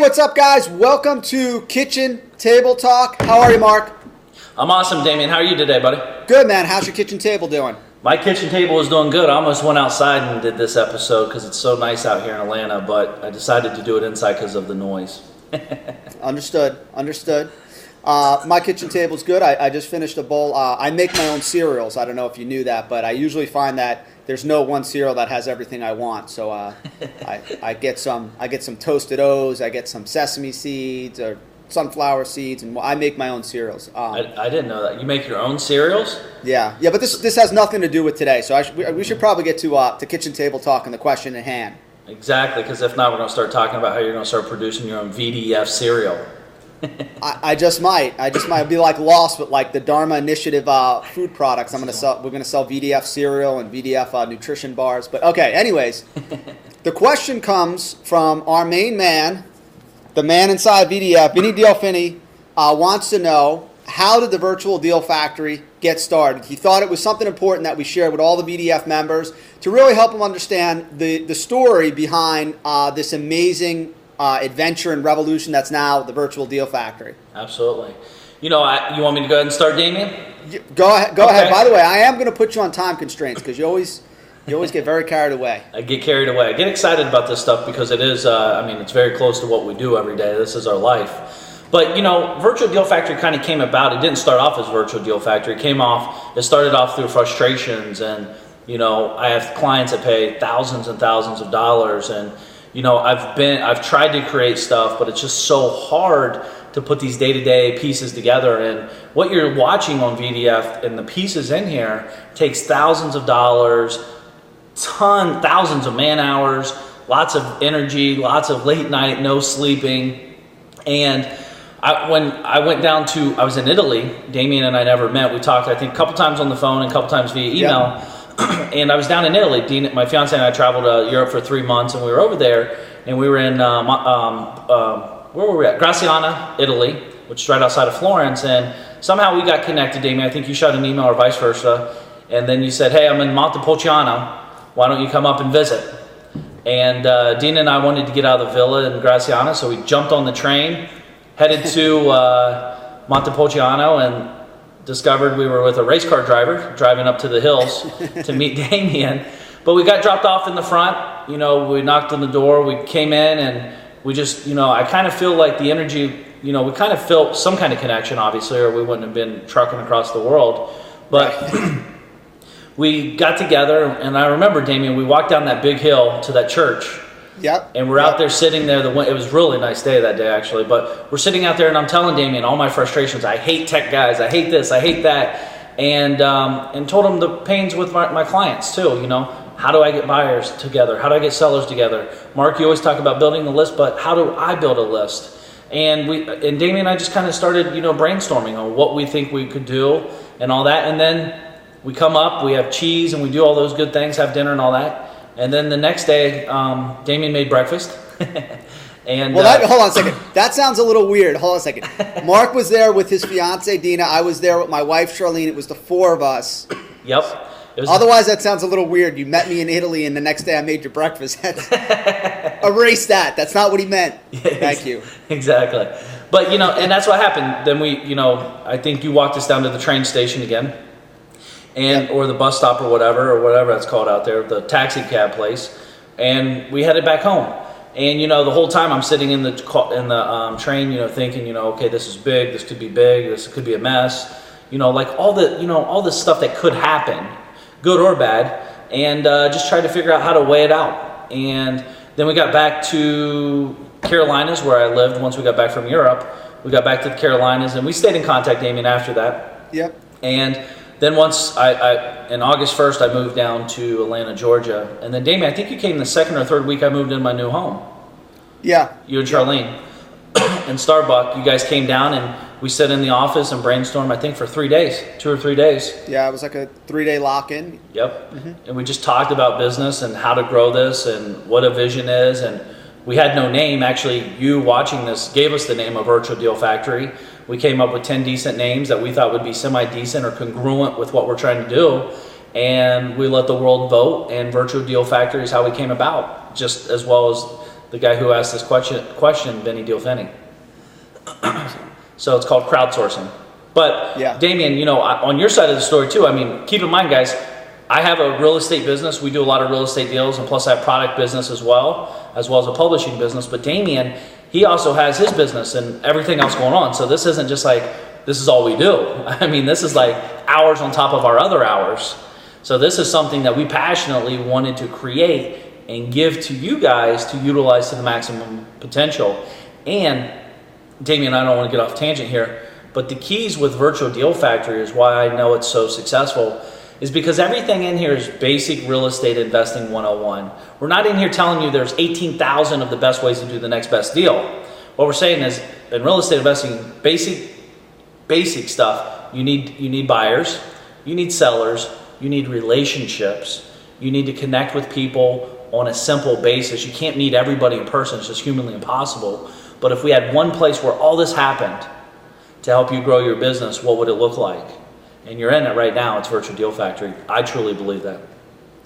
what's up, guys? Welcome to Kitchen Table Talk. How are you, Mark? I'm awesome, Damien. How are you today, buddy? Good, man. How's your kitchen table doing? My kitchen table is doing good. I almost went outside and did this episode because it's so nice out here in Atlanta, but I decided to do it inside because of the noise. Understood. My kitchen table's good. I just finished a bowl. I make my own cereals. I don't know if you knew that, but I usually find that there's no one cereal that has everything I want. So I get some toasted O's. I get some sesame seeds or sunflower seeds, and I make my own cereals. I didn't know that. You make your own cereals? Yeah. But this has nothing to do with today. So we should probably get to Kitchen Table Talk and the question at hand. Exactly, because if not, we're going to start talking about how you're going to start producing your own VDF cereal. I just might be like Lost with like the Dharma Initiative food products. We're gonna sell VDF cereal and VDF nutrition bars. But okay, anyways, the question comes from our main man, the man inside VDF, Vinny Delfini, wants to know, how did the Virtual Deal Factory get started? He thought it was something important that we shared with all the VDF members to really help him understand the story behind this amazing adventure and revolution that's now the Virtual Deal Factory. Absolutely. You want me to go ahead and start, Damien? Go ahead. By the way, I am going to put you on time constraints because you always get very carried away. I get carried away. I get excited about this stuff because it is, it's very close to what we do every day. This is our life. But, Virtual Deal Factory kind of came about. It didn't start off as Virtual Deal Factory. It started off through frustrations. And, I have clients that pay thousands and thousands of dollars. And, I've tried to create stuff, but it's just so hard to put these day-to-day pieces together. And what you're watching on VDF and the pieces in here takes thousands of dollars, thousands of man hours, lots of energy, lots of late night, no sleeping. And when I was in Italy, Damien and I never met. We talked, I think, a couple times on the phone and a couple times via email. Yep. And I was down in Italy. Dean, my fiance and I traveled to Europe for 3 months, and we were over there, and we were in, where were we at? Graziano, Italy, which is right outside of Florence, and somehow we got connected, Damien. I think you shot an email or vice versa, and then you said, hey, I'm in Montepulciano. Why don't you come up and visit? And Dean and I wanted to get out of the villa in Graziano, so we jumped on the train, headed to Montepulciano, and discovered we were with a race car driver driving up to the hills to meet Damien. But we got dropped off in the front. We knocked on the door. We came in, and we just, I kind of feel like the energy, we kind of felt some kind of connection, obviously, or we wouldn't have been trucking across the world. But we got together, and I remember, Damien, we walked down that big hill to that church. Yep. And we're out there sitting there. It was a really nice day that day, actually. But we're sitting out there, and I'm telling Damien all my frustrations. I hate tech guys. I hate this. I hate that. And told him the pains with my clients too. How do I get buyers together? How do I get sellers together? Mark, you always talk about building the list, but how do I build a list? And Damien and I just kind of started, brainstorming on what we think we could do and all that. And then we come up, we have cheese, and we do all those good things, have dinner and all that. And then the next day, Damien made breakfast. And hold on a second. That sounds a little weird. Hold on a second. Mark was there with his fiance Dina. I was there with my wife Charlene. It was the four of us. Yep. Otherwise, that sounds a little weird. You met me in Italy, and the next day I made your breakfast. Erase that. That's not what he meant. Thank you. Exactly. But and that's what happened. Then we, I think you walked us down to the train station again. Or the bus stop or whatever that's called out there, the taxi cab place, and we headed back home. And the whole time I'm sitting in the train, thinking, okay, this is big, this could be big, this could be a mess, like all the stuff that could happen, good or bad, and just tried to figure out how to weigh it out. And then we got back to Carolinas, where I lived. Once we got back from Europe, we got back to the Carolinas, and we stayed in contact, Damien, after that. Yep. And then once in August 1st, I moved down to Atlanta, Georgia. And then, Damien, I think you came the second or third week I moved in my new home. Yeah. You and Charlene. And Starbuck, you guys came down, and we sat in the office and brainstormed, I think, for 3 days, 2 or 3 days. Yeah, it was like a 3-day lock-in. Yep. Mm-hmm. And we just talked about business and how to grow this and what a vision is. And we had no name. Actually, you watching this gave us the name of Virtual Deal Factory. We came up with 10 decent names that we thought would be semi-decent or congruent with what we're trying to do. And we let the world vote, and Virtual Deal Factory is how we came about, just as well as the guy who asked this question, Vinny Diofeni. So it's called crowdsourcing. But yeah. Damien, you know, on your side of the story too, I mean, keep in mind, guys, I have a real estate business. We do a lot of real estate deals, and plus I have product business as well as a publishing business. But Damien, he also has his business and everything else going on. So this isn't just like, this is all we do. I mean, this is like hours on top of our other hours. So this is something that we passionately wanted to create and give to you guys to utilize to the maximum potential. And Damien, I don't want to get off tangent here, but the keys with Virtual Deal Factory is why I know it's so successful is because everything in here is basic real estate investing 101. We're not in here telling you there's 18,000 of the best ways to do the next best deal. What we're saying is in real estate investing, basic stuff, you need buyers, you need sellers, you need relationships, you need to connect with people on a simple basis. You can't meet everybody in person, it's just humanly impossible. But if we had one place where all this happened to help you grow your business, what would it look like? And you're in it right now, it's Virtual Deal Factory. I truly believe that.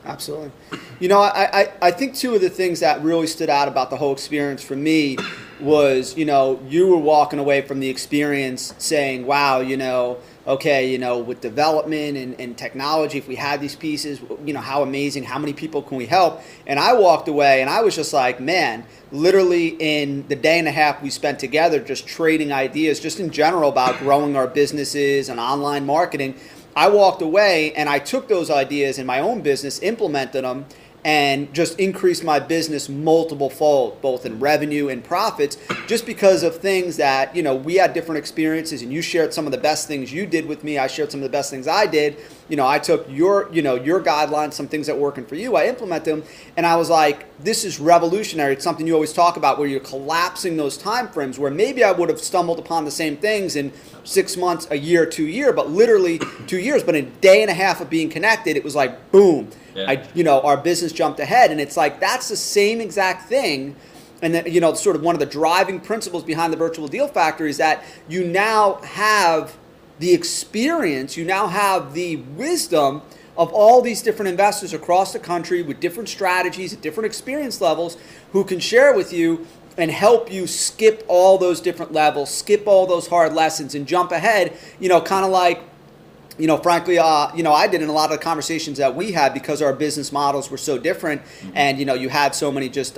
Absolutely. You know, I think two of the things that really stood out about the whole experience for me was, you know, you were walking away from the experience saying, wow, you know, okay, you know, with development and technology, if we had these pieces, you know, how amazing, how many people can we help? And I walked away and I was just like, man, literally in the day and a half we spent together just trading ideas, just in general about growing our businesses and online marketing, I walked away and I took those ideas in my own business, implemented them, and just increased my business multiple fold, both in revenue and profits, just because of things that, you know, we had different experiences and you shared some of the best things you did with me. I shared some of the best things I did. You know, I took your guidelines, some things that were working for you, I implemented them, and I was like, this is revolutionary. It's something you always talk about where you're collapsing those time frames where maybe I would have stumbled upon the same things in 6 months, a year, 2 years, but literally 2 years, but in a day and a half of being connected, it was like, boom. Yeah. Our business jumped ahead, and it's like that's the same exact thing. And then, you know, sort of one of the driving principles behind the Virtual Deal Factory is that you now have the experience, you now have the wisdom of all these different investors across the country with different strategies at different experience levels who can share with you and help you skip all those different levels, skip all those hard lessons and jump ahead, you know, kind of like, you know, frankly, you know, I did in a lot of the conversations that we had because our business models were so different, and you know, you had so many just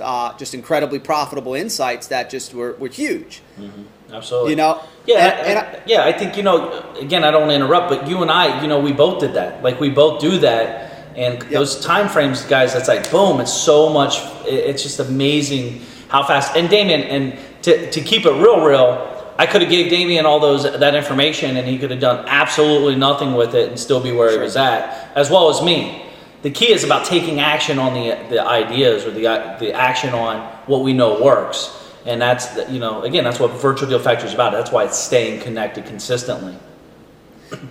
incredibly profitable insights that just were huge. Mm-hmm. Absolutely. You know. Yeah, I think, you know, again, I don't want to interrupt, but you and I, you know, we both did that. Like we both do that, and those time frames, guys, that's like boom. It's so much. It's just amazing how fast. And Damien, and to keep it real. I could have gave Damien all that information and he could have done absolutely nothing with it and still be where he was at, as well as me. The key is about taking action on the ideas or the action on what we know works. And that's, you know, again, that's what Virtual Deal Factory is about. That's why it's staying connected consistently.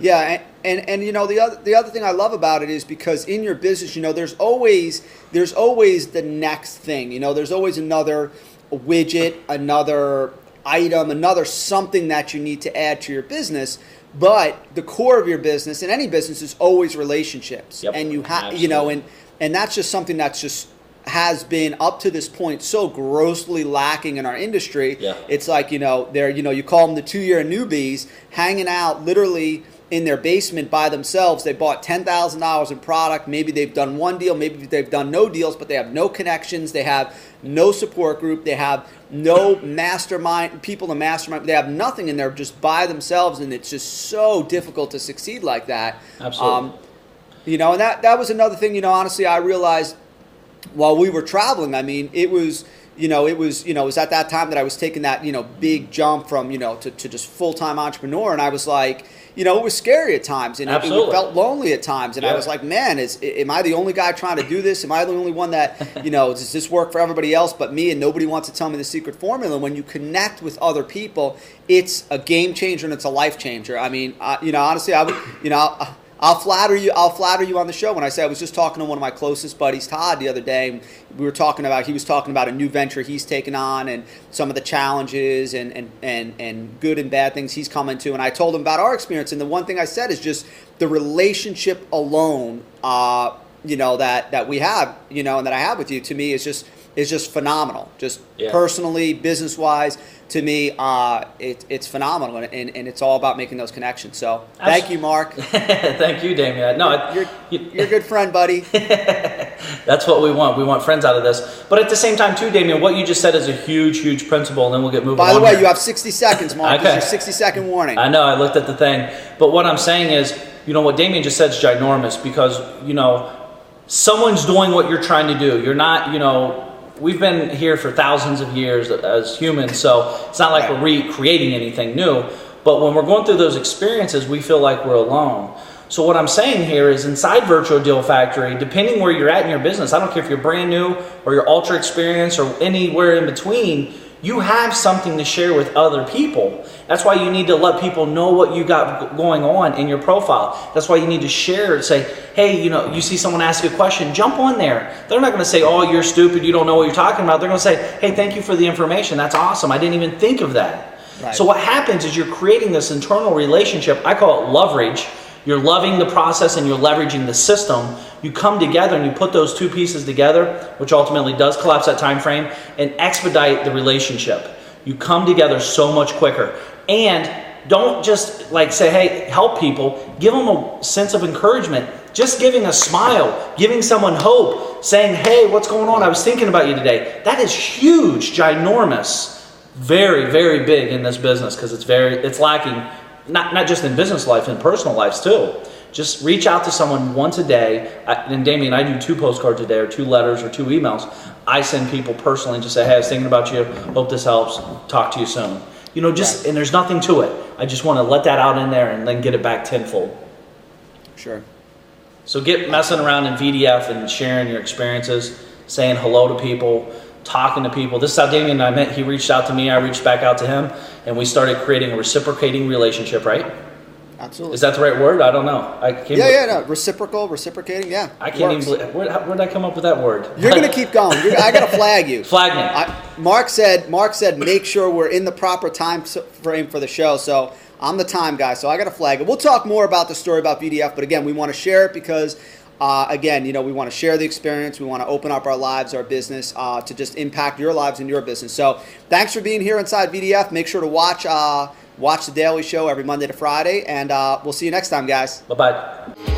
Yeah, and you know, the other thing I love about it is because in your business, you know, there's always the next thing. You know, there's always another widget, another item, another something that you need to add to your business, but the core of your business and any business is always relationships. Yep, and you have, you know, and that's just something that's just has been up to this point so grossly lacking in our industry. Yeah. It's like, you know, you call them the 2-year newbies hanging out literally in their basement by themselves. They bought $10,000 in product. Maybe they've done one deal, maybe they've done no deals, but they have no connections. They have no support group. They have no mastermind, people to mastermind. They have nothing, and they're just by themselves, and it's just so difficult to succeed like that. Absolutely. You know, and that was another thing, you know, honestly, I realized while we were traveling, I mean, it was at that time that I was taking that, you know, big jump from, you know, to just full-time entrepreneur. And I was like, you know, it was scary at times, and it felt lonely at times. And I was like, man, am I the only guy trying to do this? Am I the only one that, you know, does this work for everybody else but me? And nobody wants to tell me the secret formula. When you connect with other people, it's a game changer and it's a life changer. I mean, you know, honestly, I would, you know, I'll flatter you on the show when I say I was just talking to one of my closest buddies, Todd, the other day. And he was talking about a new venture he's taken on and some of the challenges and good and bad things he's come into. And I told him about our experience. And the one thing I said is just the relationship alone, you know, that we have, you know, and that I have with you, to me is just, is just phenomenal. Just Yeah. personally, business-wise, to me, it's phenomenal, and it's all about making those connections. So thank you, Mark. Thank you, Damien. No, You're a good friend, buddy. That's what we want. We want friends out of this. But at the same time, too, Damien, what you just said is a huge, huge principle, and then we'll get moving on. By the way, here. you have 60 seconds, Mark. Okay. It's your 60-second warning. I know, I looked at the thing. But what I'm saying is, what Damien just said is ginormous because, someone's doing what you're trying to do. You're not, we've been here for thousands of years as humans, so it's not like we're recreating anything new. But when we're going through those experiences, we feel like we're alone. So what I'm saying here is inside Virtual Deal Factory, depending where you're at in your business, I don't care if you're brand new or you're ultra experienced or anywhere in between, you have something to share with other people. That's why you need to let people know what you got going on in your profile. That's why you need to share and say, hey, you see someone ask a question, jump on there. They're not going to say, oh, you're stupid, you don't know what you're talking about. They're going to say, hey, thank you for the information. That's awesome. I didn't even think of that. Right. So what happens is you're creating this internal relationship. I call it leverage. You're loving the process and you're leveraging the system. You come together and you put those two pieces together, which ultimately does collapse that time frame and expedite the relationship. You come together so much quicker. And don't just say, hey, help people. Give them a sense of encouragement. Just giving a smile, giving someone hope, saying, hey, what's going on? I was thinking about you today. That is huge, ginormous, very, very big in this business because it's lacking. Not just in business life, in personal lives too. Just reach out to someone once a day. And Damien, I do 2 postcards a day or 2 letters or 2 emails. I send people personally and just say, hey, I was thinking about you. Hope this helps. Talk to you soon. And there's nothing to it. I just want to let that out in there and then get it back tenfold. Sure. So get messing around in VDF and sharing your experiences, saying hello to people, talking to people. This is how Damien and I met. He reached out to me, I reached back out to him, and we started creating a reciprocating relationship, right? Absolutely. Is that the right word? I don't know. Reciprocating, yeah. I can't even believe, where did I come up with that word? You're going to keep going. I got to flag you. Flag me. Mark said, make sure we're in the proper time frame for the show, so I'm the time guy, so I got to flag it. We'll talk more about the story about VDF, but again, we want to share it because again, we want to share the experience. We want to open up our lives, our business, to just impact your lives and your business. So thanks for being here inside VDF. Make sure to watch the Daily Show every Monday to Friday, and we'll see you next time, guys. Bye-bye.